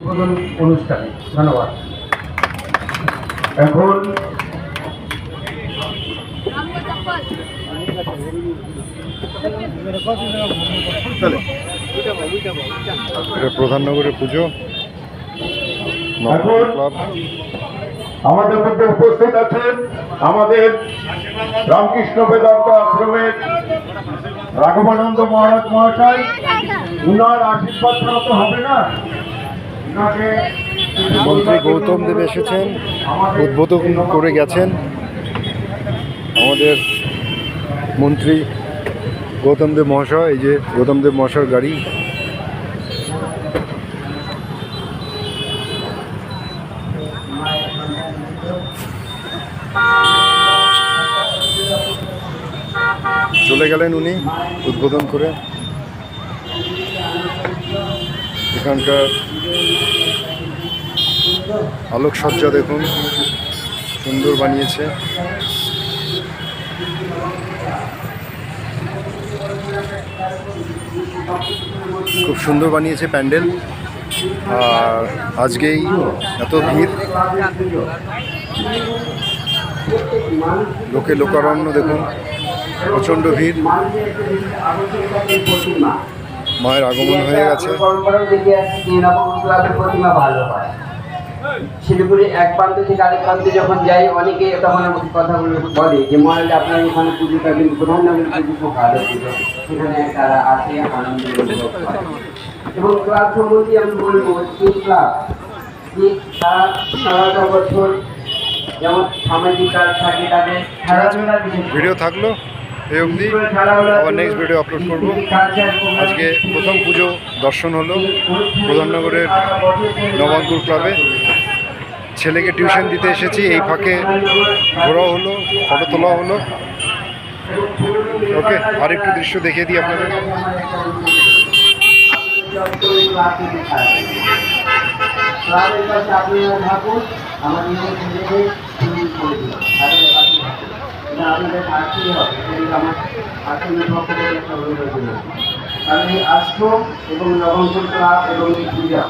উদ্বোধন অনুষ্ঠানে। ধন্যবাদ। এখন প্রধাননগরের পুজো ক্লাব। আমাদের মধ্যে উপস্থিত আছেন আমাদের রামকৃষ্ণ বেদান্ত আশ্রমের রাঘবানন্দ মহারাজ মহাশয়। উনার আশীর্বাদ ছাড়া তো হবে না। মন্ত্রী গৌতম দেব এসেছেন, উদ্বোধন করে গেছেন। আমাদের মন্ত্রী গৌতম দেব মহাশয়, এই যে গৌতম দেব মহাশয়ের গাড়ি। চলে গেলেন উনি উদ্বোধন করে। এখানকার আলোকসজ্জা দেখুন, সুন্দর বানিয়েছে। খুব সুন্দর বানিয়েছে প্যান্ডেল। আর আজকেই এত ভিড়, লোকে লোকারণ্য দেখুন, প্রচণ্ড ভিড়। মায়ের আগমন হয়ে গেছে। শিলিগুড়ি এক প্রান্ত থেকে আরেক প্রান্তে যখন যাই, অনেকে তখন আমাকে কথা বলে যে মহারাজ আপনার এখানে পুজোটা কিন্তু প্রধাননগরের পুজো খুব ভালো পুজো, সেখানে তারা আসে আনন্দ উপভোগ করে। এবং ক্লাব সম্বন্ধে আমি বলবো, এই ক্লাব তারা সারাটা বছর যেমন সামাজিক কাজ থাকে, তাদের খেলাধুলার ভিডিও থাকলো এই অবধি, আবার নেক্সট ভিডিও আপলোড করবো। আজকে প্রথম পুজো দর্শন হলো প্রধাননগরের নবাঙ্কুর ক্লাবে। ছেলেকে টিউশন দিতে এসেছি, এই ফাঁকে ঘোরাও হলো, ফটো তোলা হলো। ওকে, আরেকটু দৃশ্য দেখিয়ে দিই আপনাদের। আমি আশ্রম এবং নবঙ্কুর ক্লাব এবং এই পূজা